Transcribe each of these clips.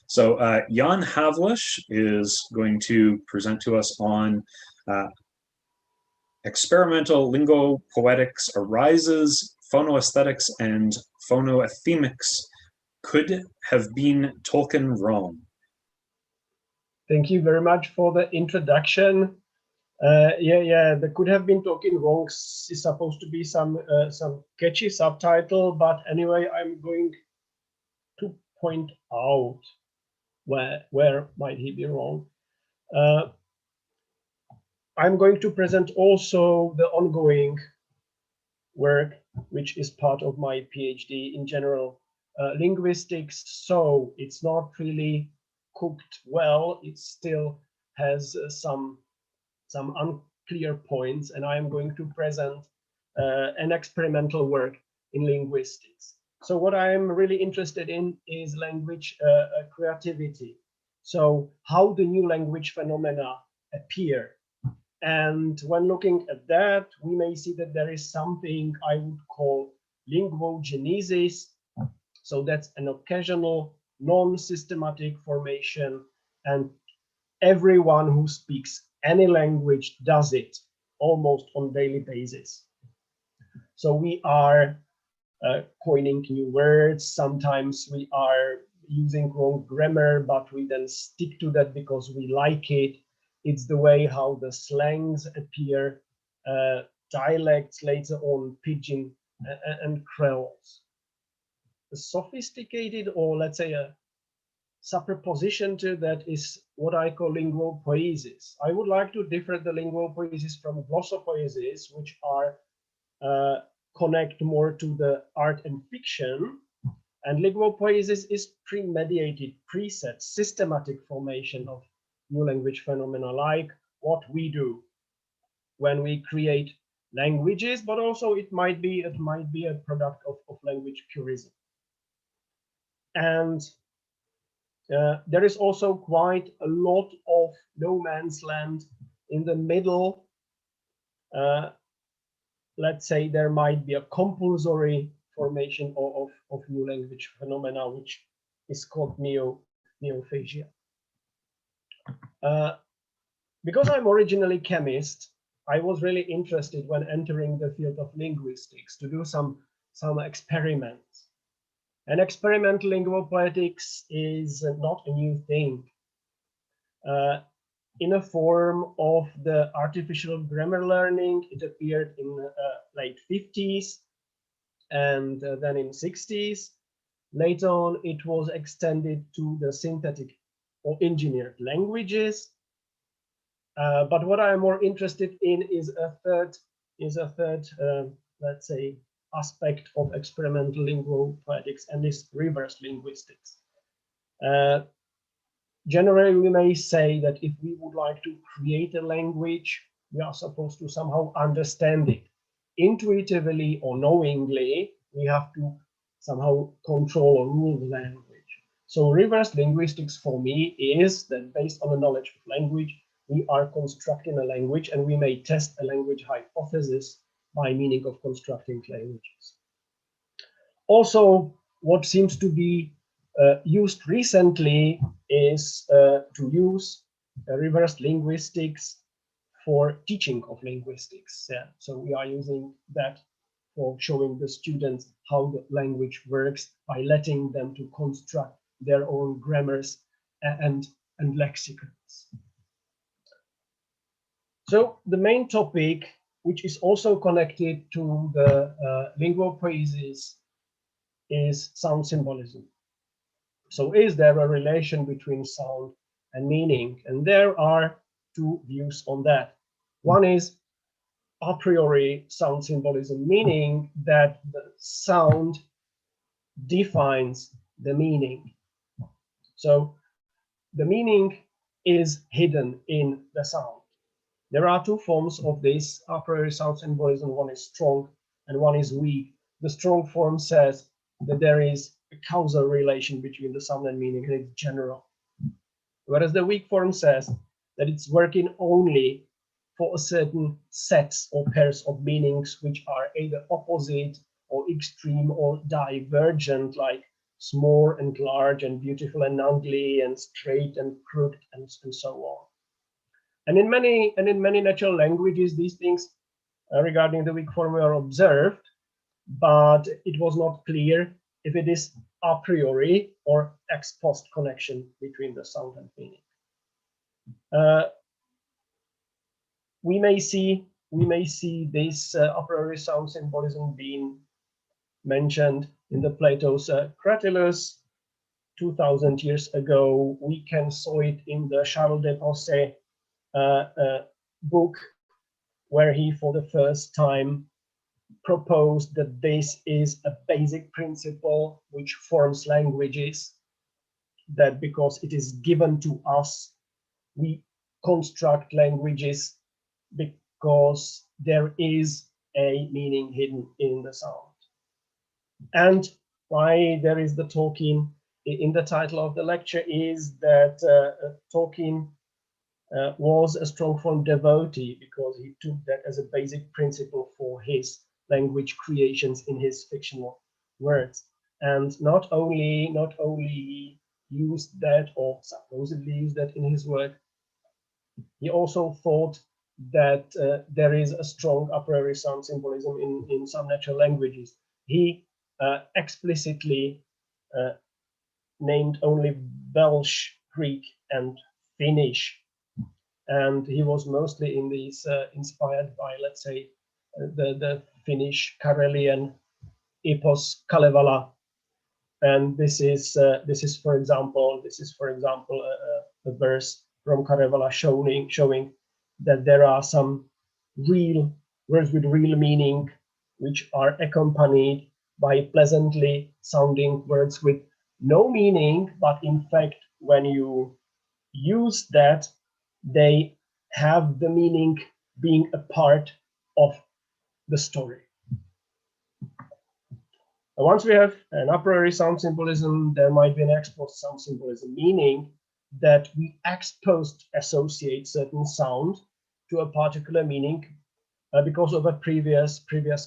So Jan Havliš is going to present to us on experimental linguopoetics arises, phonaesthetics and phonaethemics could have been Tolkien wrong. Thank you very much for the introduction. There could have been Tolkien wrong is supposed to be some catchy subtitle, but anyway, I'm going to point out where might he be wrong. I'm going to present also the ongoing work, which is part of my PhD in general linguistics. So it's not really cooked well. It still has some unclear points, and I am going to present an experimental work in linguistics. So what I am really interested in is language creativity. So how the new language phenomena appear. And when looking at that, we may see that there is something I would call linguogenesis. So that's an occasional, non-systematic formation, and everyone who speaks any language does it almost on a daily basis. So we are coining new words. Sometimes we are using wrong grammar, but we then stick to that because we like it. It's the way how the slangs appear, dialects later on, pidgin and creoles. The sophisticated, or let's say a superposition to that, is what I call linguopoiesis. I would like to differ the linguopoiesis from glossopoiesis, which are connect more to the art and fiction. And linguopoiesis is premeditated, preset, systematic formation of new language phenomena, like what we do when we create languages, but also it might be a product of language purism. And there is also quite a lot of no man's land in the middle. Let's say there might be a compulsory formation of new language phenomena, which is called neophasia. Because I'm originally chemist, I was really interested when entering the field of linguistics to do some experiments. And experimental linguopoetics is not a new thing. In a form of the artificial grammar learning, it appeared in late 50s and then in 60s. Later on, it was extended to the synthetic or engineered languages. But what I'm more interested in is a third, let's say, aspect of experimental linguopoetics, and is reverse linguistics. Generally, we may say that if we would like to create a language, we are supposed to somehow understand it. Intuitively or knowingly, we have to somehow control or rule the language. So reverse linguistics for me is that based on the knowledge of language, we are constructing a language, and we may test a language hypothesis by meaning of constructing languages. Also, what seems to be used recently is to use reverse linguistics for teaching of linguistics. Yeah. So we are using that for showing the students how the language works by letting them to construct their own grammars and lexicons. So the main topic, which is also connected to the linguopoiesis, is sound symbolism. So is there a relation between sound and meaning? And there are two views on that. One is a priori sound symbolism, meaning that the sound defines the meaning. So the meaning is hidden in the sound. There are two forms of this a priori sound symbolism. One is strong and one is weak. The strong form says that there is a causal relation between the sound and meaning, and it's general. Whereas the weak form says that it's working only for a certain sets or pairs of meanings which are either opposite or extreme or divergent, like small and large and beautiful and ugly and straight and crooked and so on. And in many natural languages, these things regarding the weak form were observed, but it was not clear if it is a priori or ex post connection between the sound and meaning. We may see this a priori sound symbolism being mentioned in the Plato's Cratylus 2000 years ago. We can saw it in the Charles de Posse book, where he for the first time proposed that this is a basic principle which forms languages, that because it is given to us, we construct languages because there is a meaning hidden in the sound. And why there is the Tolkien in the title of the lecture is that Tolkien was a strong form devotee, because he took that as a basic principle for his language creations in his fictional words. And not only used that, or supposedly used that in his work, he also thought that there is a strong a priori sound symbolism in some natural languages. He explicitly named only Welsh, Greek, and Finnish, and he was mostly in these inspired by, let's say, the Finnish Karelian epos Kalevala, and this is for example a verse from Kalevala showing that there are some real words with real meaning, which are accompanied by pleasantly sounding words with no meaning, but in fact, when you use that, they have the meaning being a part of the story. Once we have an a priori sound symbolism, there might be an ex post sound symbolism, meaning that we ex post associate certain sound to a particular meaning because of a previous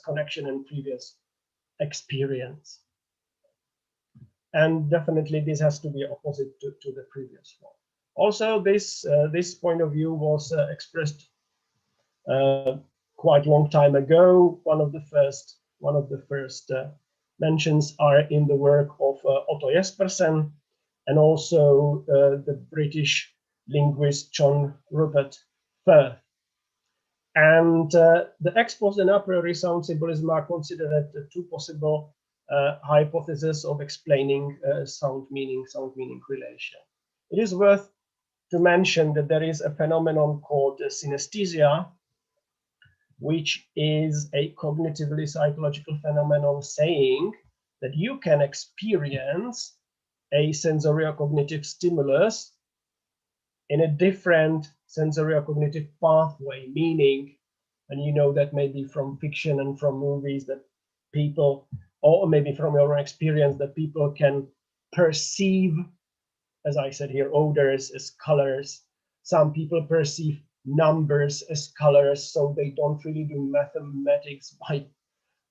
connection and previous experience. And definitely this has to be opposite to the previous one. Also, this point of view was expressed quite a long time ago. One of the first mentions are in the work of Otto Jespersen, and also the British linguist John Rupert Firth. And the ex post and a priori sound symbolism are considered the two possible hypotheses of explaining sound meaning relation. It is worth to mention that there is a phenomenon called synesthesia, which is a cognitively psychological phenomenon saying that you can experience a sensorio-cognitive stimulus in a different sensorio-cognitive pathway, meaning, and you know that maybe from fiction and from movies, that people, or maybe from your own experience, that people can perceive, as I said here, odors as colors. Some people perceive numbers as colors, so they don't really do mathematics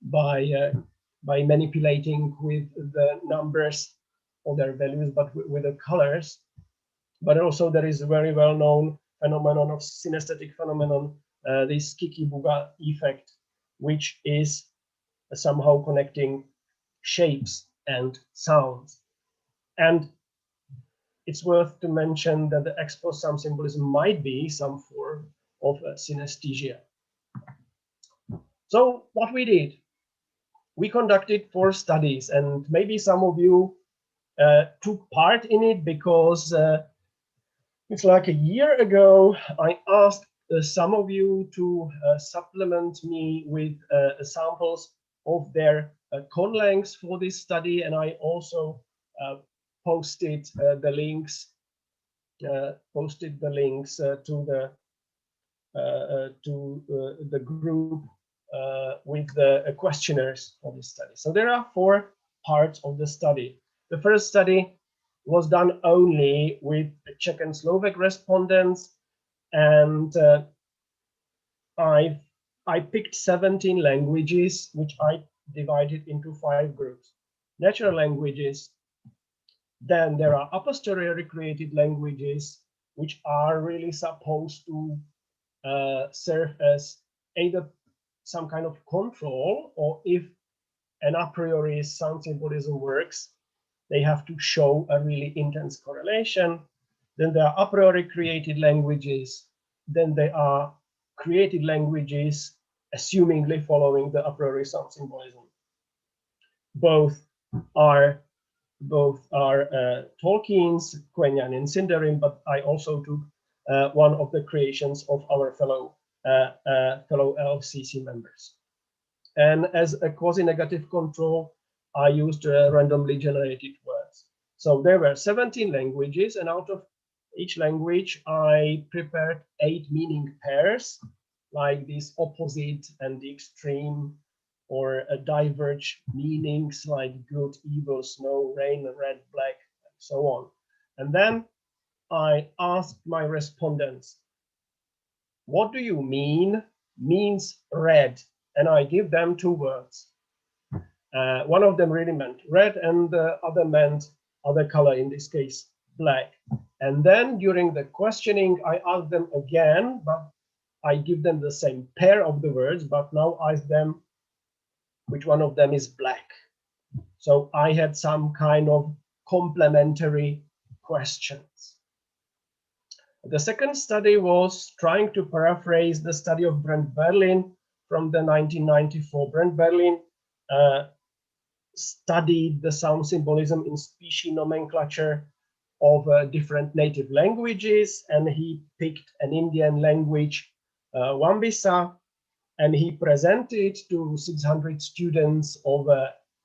by manipulating with the numbers or their values, but with the colors. But also there is a very well-known phenomenon of synesthetic phenomenon, this Kikibuga effect, which is somehow connecting shapes and sounds. And it's worth to mention that the ex post sound symbolism might be some form of synesthesia. So what we did, we conducted 4 studies, and maybe some of you took part in it, because it's like a year ago, I asked some of you to supplement me with samples of their conlangs for this study, and I also posted the links to the group with the questionnaires for this study. So there are 4 parts of the study. The first study was done only with Czech and Slovak respondents, and I picked 17 languages, which I divided into 5 groups: natural languages, Then there are a posteriori created languages, which are really supposed to serve as either some kind of control, or if an a priori sound symbolism works, they have to show a really intense correlation. Then there are a priori created languages. Then there are created languages, assumingly following the a priori sound symbolism. Both are Tolkien's Quenya and Sindarin, but I also took one of the creations of our fellow LCC members. And as a quasi-negative control, I used randomly generated words. So there were 17 languages, and out of each language, I prepared 8 meaning pairs, like these opposite and the extreme, or diverge meanings like good, evil, snow, rain, red, black, and so on. And then I asked my respondents, what do you mean means red? And I give them 2 words. One of them really meant red, and the other meant other color, in this case, black. And then during the questioning, I ask them again, but I give them the same pair of the words, but now ask them which one of them is black. So I had some kind of complementary questions. The second study was trying to paraphrase the study of Brent Berlin from the 1994. Brent Berlin studied the sound symbolism in species nomenclature of different native languages, and he picked an Indian language, Wambisa, and he presented to 600 students of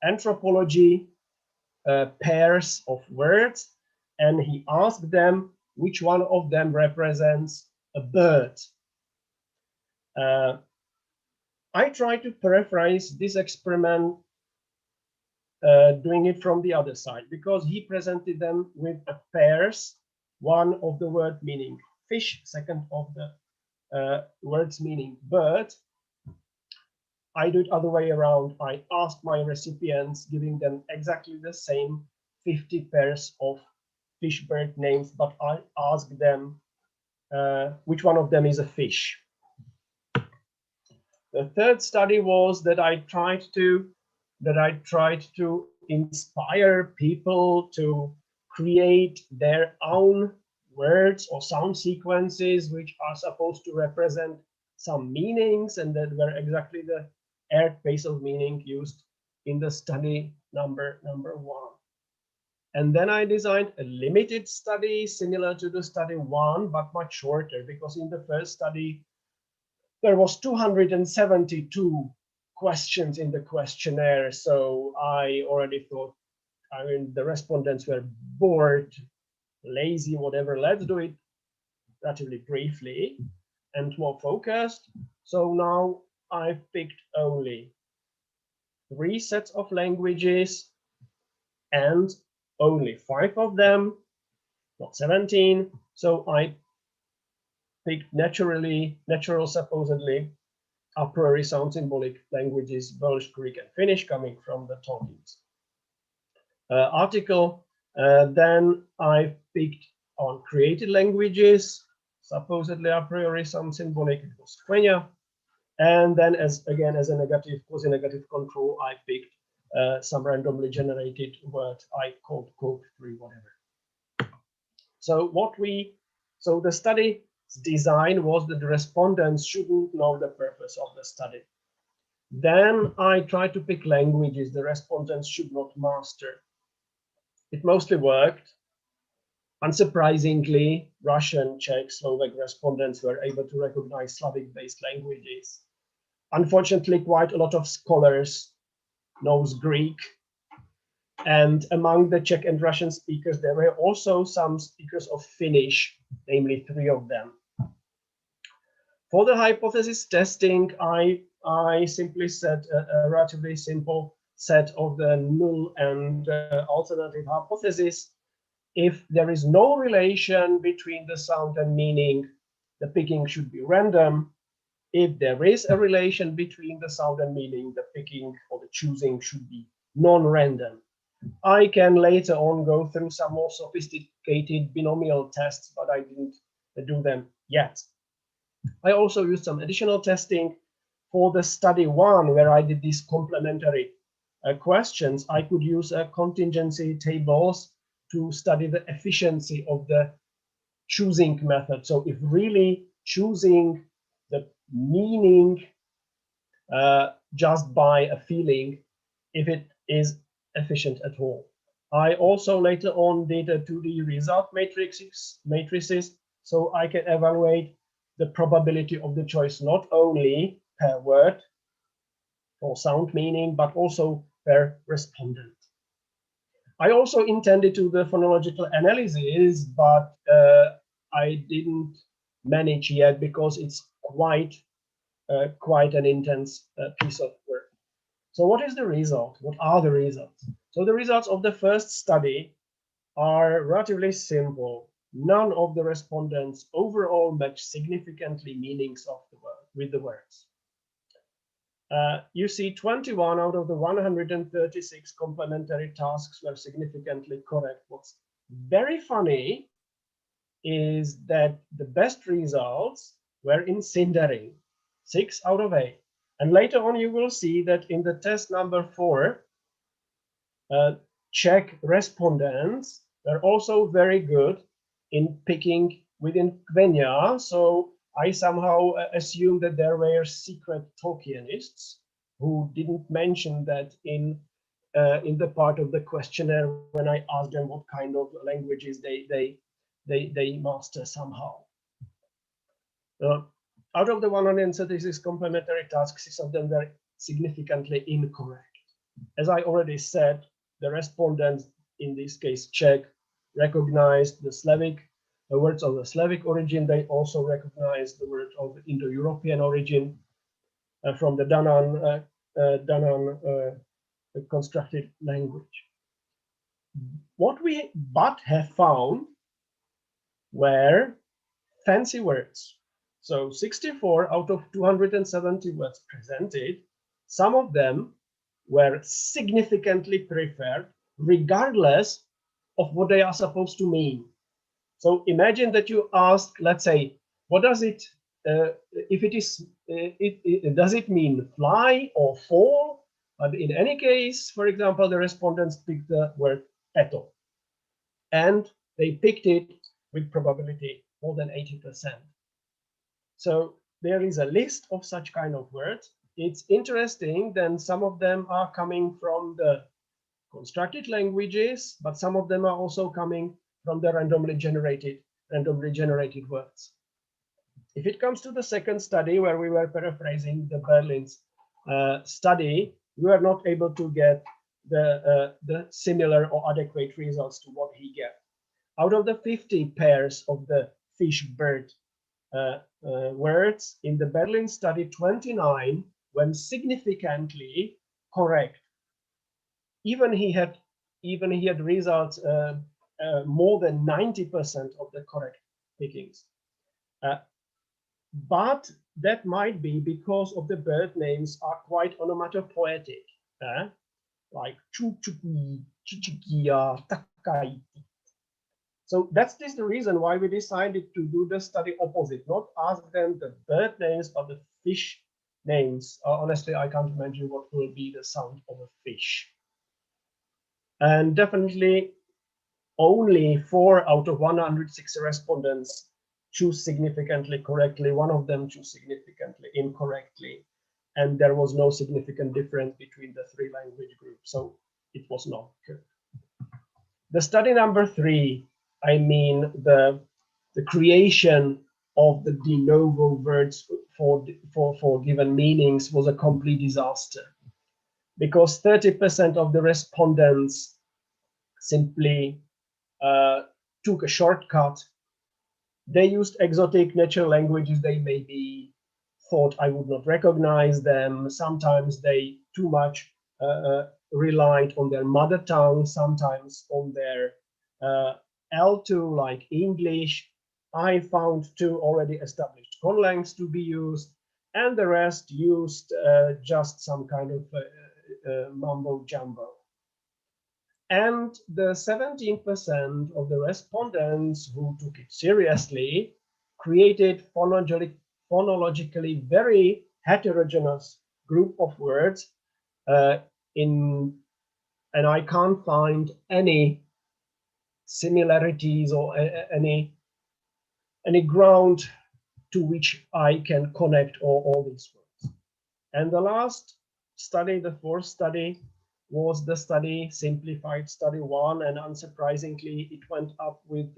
anthropology pairs of words, and he asked them which one of them represents a bird. I tried to paraphrase this experiment, doing it from the other side, because he presented them with pairs, one of the word meaning fish, second of the words meaning bird. I do it other way around. I asked my recipients, giving them exactly the same 50 pairs of fish bird names, but I asked them which one of them is a fish. The third study was that I tried to inspire people to create their own words or sound sequences which are supposed to represent some meanings, and that were exactly the basal meaning used in the study number 1. And then I designed a limited study similar to the study 1, but much shorter, because in the first study there was 272 questions in the questionnaire. So I already thought, I mean, the respondents were bored, lazy, whatever. Let's do it relatively briefly and more focused. So now I've picked only 3 sets of languages, and only 5 of them, not 17. So I picked natural supposedly a priori sound symbolic languages, Welsh, Greek, and Finnish, coming from the Tolkien's article. Then I picked on created languages, supposedly a priori sound symbolic, it was Quenya. And then as a negative, quasi-negative control, I picked some randomly generated word I called code 3, whatever. So the study design was that the respondents shouldn't know the purpose of the study. Then I tried to pick languages the respondents should not master. It mostly worked. Unsurprisingly, Russian, Czech, Slovak respondents were able to recognize Slavic-based languages. Unfortunately, quite a lot of scholars knows Greek. And among the Czech and Russian speakers, there were also some speakers of Finnish, namely 3 of them. For the hypothesis testing, I simply set a relatively simple set of the null and alternative hypothesis. If there is no relation between the sound and meaning, the picking should be random. If there is a relation between the sound and meaning, the picking or the choosing should be non-random. I can later on go through some more sophisticated binomial tests, but I didn't do them yet. I also used some additional testing for the study one, where I did these complementary questions. I could use contingency tables to study the efficiency of the choosing method. So if really choosing the meaning just by a feeling, if it is efficient at all. I also later on did a 2D result matrices, so I can evaluate the probability of the choice not only per word or sound meaning, but also per respondent. I also intended to do the phonological analysis, but I didn't manage yet because it's quite an intense piece of work. So what is the result? What are the results? So the results of the first study are relatively simple. None of the respondents overall match significantly meanings of the word with the words. You see 21 out of the 136 complementary tasks were significantly correct. What's very funny is that the best results were in Sindering, 6 out of 8. And later on, you will see that in the test number 4, Czech respondents were also very good in picking within Quenya. So I somehow assumed that there were secret Tolkienists who didn't mention that in the part of the questionnaire when I asked them what kind of languages they master somehow. Out of the 136 complementary tasks, 6 of them were significantly incorrect. As I already said, the respondents, in this case Czech, recognized the Slavic words of the Slavic origin. They also recognized the word of Indo-European origin from the Danan constructed language. What we but have found were fancy words. So 64 out of 270 words presented, some of them were significantly preferred regardless of what they are supposed to mean. So imagine that you ask, let's say, what does it, if it is, does it mean fly or fall? But in any case, for example, the respondents picked the word petal, and they picked it with probability more than 80%. So there is a list of such kind of words. It's interesting, then some of them are coming from the constructed languages, but some of them are also coming from the randomly generated words. If it comes to the second study, where we were paraphrasing the Berlin's study, we were not able to get the similar or adequate results to what he get. Out of the 50 pairs of the fish-bird words in the Berlin study, 29 were significantly correct. Even he had results more than 90% of the correct pickings. But that might be because of the bird names are quite onomatopoetic, like chuchuki, chichikia, takai. So that's the reason why we decided to do the study opposite, not ask them the bird names, but the fish names. Honestly, I can't imagine what will be the sound of a fish. And definitely only 4 out of 106 respondents choose significantly correctly. One of them chose significantly incorrectly. And there was no significant difference between the 3 language groups. So it was not good. The study number 3, I mean the creation of the de novo words for given meanings, was a complete disaster, because 30% of the respondents simply took a shortcut. They used exotic natural languages. They maybe thought I would not recognize them. Sometimes they too much relied on their mother tongue, sometimes on their L2, like English. I found 2 already established conlangs to be used, and the rest used just some kind of mumbo jumbo. And the 17% of the respondents who took it seriously created phonologically very heterogeneous group of words and I can't find any similarities or any ground to which I can connect all these words. And the last study, the fourth study, was the study simplified study 1, and unsurprisingly, it went up with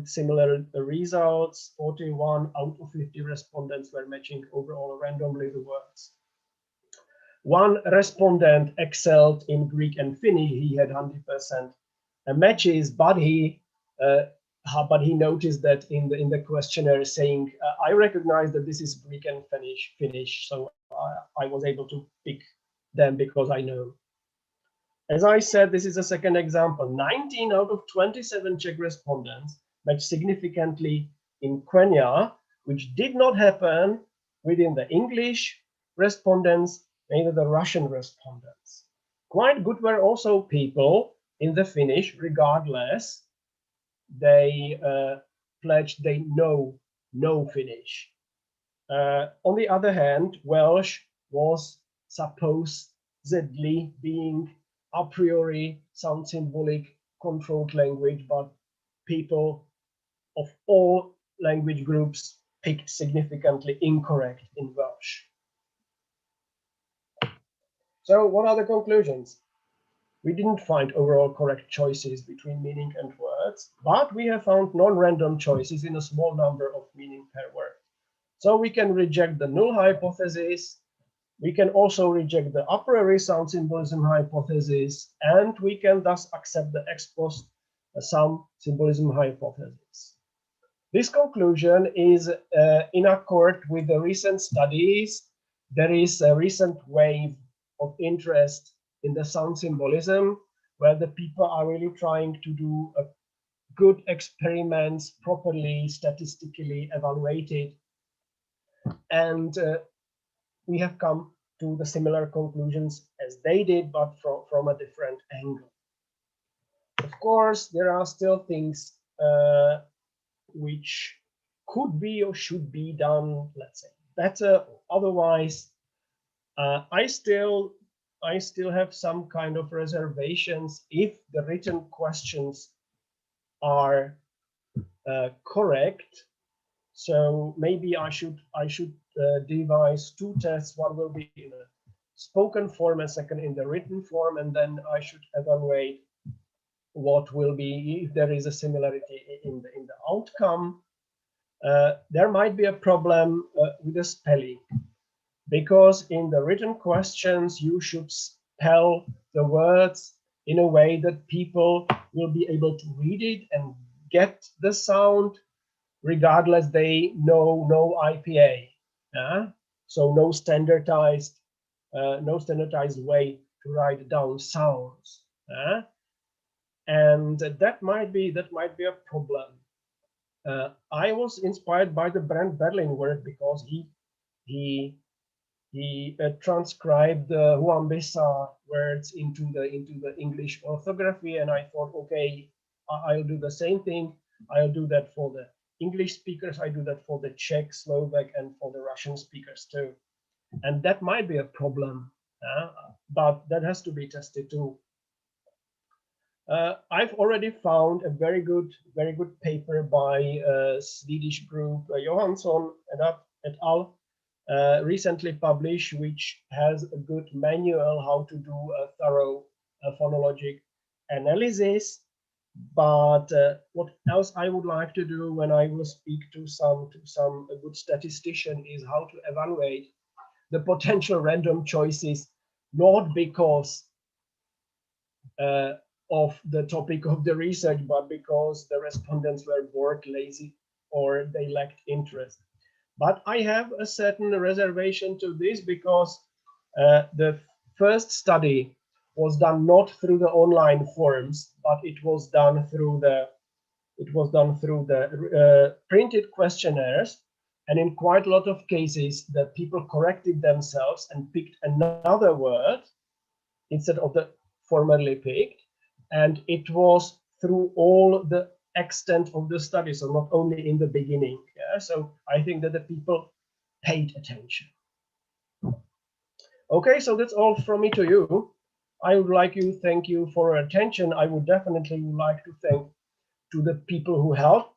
similar results. 41 out of 50 respondents were matching overall randomly the words. One respondent excelled in Greek and Finnish. He had 100% matches, but he noticed that in the questionnaire saying, I recognize that this is Greek and Finnish, so I was able to pick them because I know. As I said, this is a second example. 19 out of 27 Czech respondents matched significantly in Quenya, which did not happen within the English respondents, neither the Russian respondents. Quite good were also people in the Finnish, regardless. They pledged they know Finnish. On the other hand, Welsh was supposedly being a priori sound symbolic controlled language, but people of all language groups picked significantly incorrect in Welsh. So what are the conclusions? We didn't find overall correct choices between meaning and words, but we have found non-random choices in a small number of meaning per word. So we can reject the null hypothesis. We can also reject the a priori sound symbolism hypothesis, and we can thus accept the ex post sound symbolism hypothesis. This conclusion is in accord with the recent studies. There is a recent wave of interest in the sound symbolism, where the people are really trying to do good experiments, properly statistically evaluated. And we have come to the similar conclusions as they did, but from a different angle. Of course, there are still things which could be or should be done, let's say, better or otherwise. I still have some kind of reservations if the written questions are correct. So maybe I should devise two tests. One will be in a spoken form, and second in the written form, and then I should evaluate what will be if there is a similarity in the outcome. There might be a problem with the spelling, because in the written questions you should spell the words in a way that people will be able to read it and get the sound, regardless they know no IPA. So no standardized way to write down sounds. And that might be a problem. I was inspired by the Brand Berlin work because he transcribed the Huambesa words into the English orthography, and I thought, okay, I'll do the same thing. I'll do that for the English speakers. I do that for the Czech, Slovak, and for the Russian speakers too. And that might be a problem, but that has to be tested too. I've already found a very good paper by Swedish group Johansson et al. Recently published, which has a good manual how to do a thorough phonologic analysis. But what else I would like to do when I will speak to some good statistician is how to evaluate the potential random choices, not because of the topic of the research, but because the respondents were bored, lazy, or they lacked interest. But I have a certain reservation to this, because the first study was done not through the online forms, but it was done through the printed questionnaires, and in quite a lot of cases, the people corrected themselves and picked another word instead of the formerly picked. And it was through all the extent of the study, so not only in the beginning. Yeah? So I think that the people paid attention. Okay, so that's all from me to you. I would like to thank you for your attention. I would definitely like to thank to the people who helped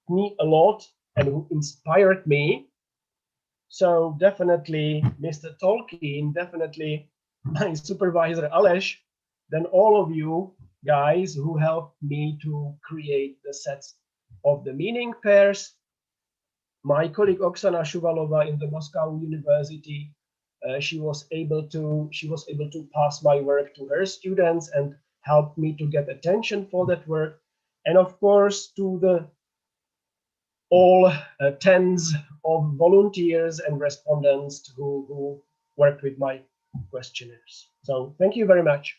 me a lot and who inspired me. So definitely Mr. Tolkien, definitely my supervisor Alesh, then all of you guys who helped me to create the sets of the meaning pairs. My colleague Oksana Shuvalova in the Moscow University, she was able to pass my work to her students and help me to get attention for that work. And of course, to the all tens of volunteers and respondents who worked with my questionnaires. So thank you very much.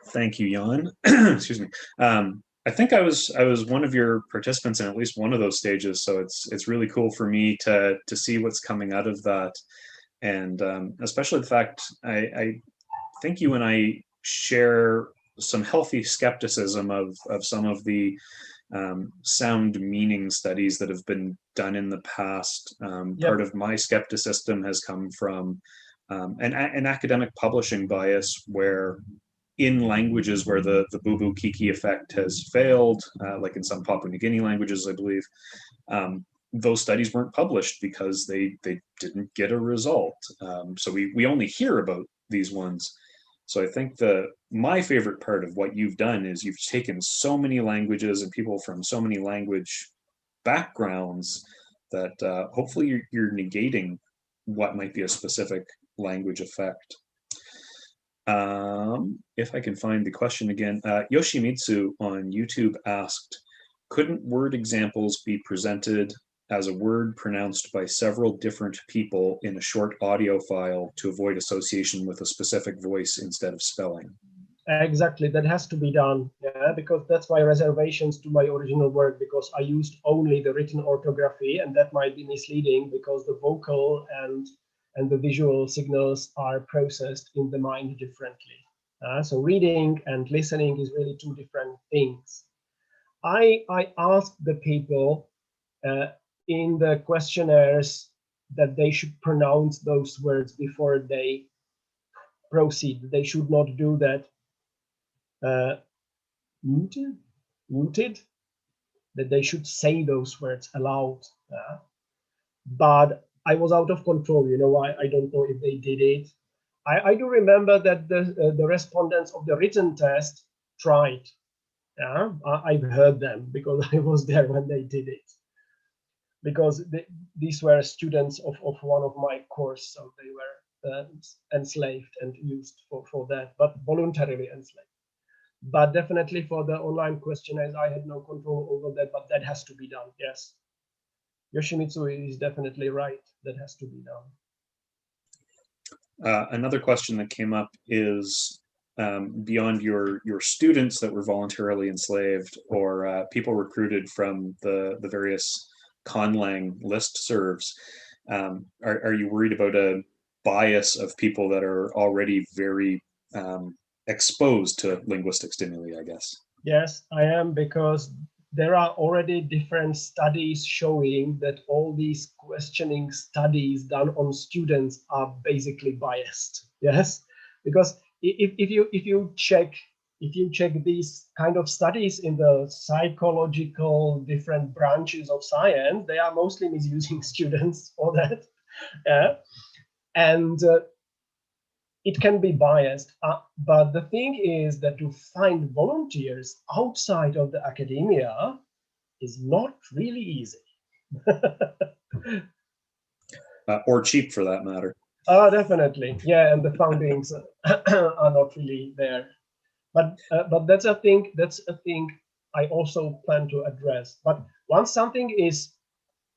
Thank you, Jan. Excuse me. I think I was one of your participants in at least one of those stages, so it's really cool for me to see what's coming out of that, and especially the fact I think you and I share some healthy skepticism of some of the sound meaning studies that have been done in the past. Yep. Part of my skepticism has come from an academic publishing bias, where in languages where the boo-boo kiki effect has failed, like in some Papua New Guinea languages, I believe, those studies weren't published because they didn't get a result. So we only hear about these ones. So I think my favorite part of what you've done is you've taken so many languages and people from so many language backgrounds that hopefully you're negating what might be a specific language effect. If I can find the question again, Yoshimitsu on YouTube asked, couldn't word examples be presented as a word pronounced by several different people in a short audio file to avoid association with a specific voice instead of spelling? Exactly, that has to be done, yeah, because that's my reservations to my original work, because I used only the written orthography, and that might be misleading because the vocal and the visual signals are processed in the mind differently. So reading and listening is really two different things. I asked the people in the questionnaires that they should pronounce those words before they proceed. They should not do that muted, that they should say those words aloud. But I was out of control, you know, I don't know if they did it. I do remember that the respondents of the written test tried. Yeah, I've heard them because I was there when they did it. Because these were students of one of my course, so they were enslaved and used for that, but voluntarily enslaved. But definitely for the online questionnaires, I had no control over that, but that has to be done, yes. Yoshimitsu is definitely right, that has to be done. Another question that came up is, beyond your students that were voluntarily enslaved, or people recruited from the various conlang listservs, are you worried about a bias of people that are already very exposed to linguistic stimuli, I guess? Yes, I am, because there are already different studies showing that all these questioning studies done on students are basically biased. Yes, because if you check these kind of studies in the psychological different branches of science, they are mostly misusing students for that. Yeah, and it can be biased, but the thing is that to find volunteers outside of the academia is not really easy. Or cheap, for that matter. Definitely, yeah, and the fundings are not really there. But that's a thing. That's a thing I also plan to address. But once something is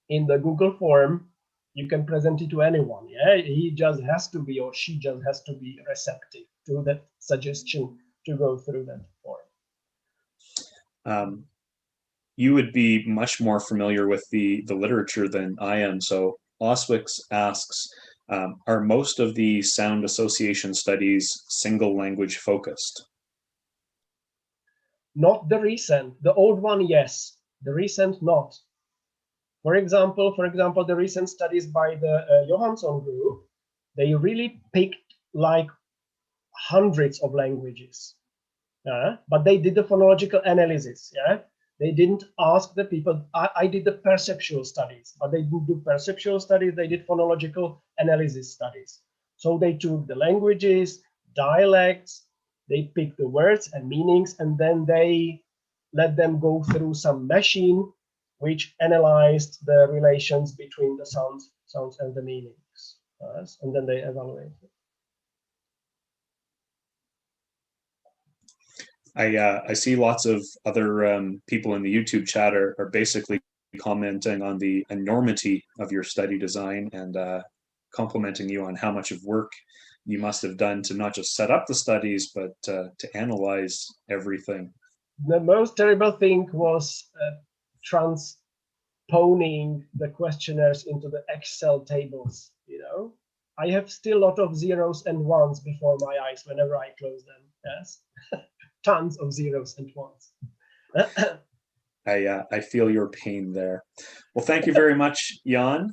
in the Google form, you can present it to anyone. Yeah, he just has to be, or she just has to be receptive to that suggestion to go through that form. you would be much more familiar with the literature than I am. So Oswix asks, are most of the sound association studies single language focused? Not the recent. The old one, yes. The recent, not. For example, the recent studies by the Johansson group, they really picked like hundreds of languages. But they did the phonological analysis. Yeah, they didn't ask the people. I did the perceptual studies, but they didn't do perceptual studies. They did phonological analysis studies. So they took the languages, dialects, they picked the words and meanings, and then they let them go through some machine which analyzed the relations between the sounds and the meanings. And then they evaluated. I see lots of other people in the YouTube chat are basically commenting on the enormity of your study design and complimenting you on how much of work you must have done to not just set up the studies, but to analyze everything. The most terrible thing was transposing the questionnaires into the Excel tables. You know, I have still a lot of zeros and ones before my eyes whenever I close them. Yes. Tons of zeros and ones. I feel your pain there. Well, thank you very much, Jan.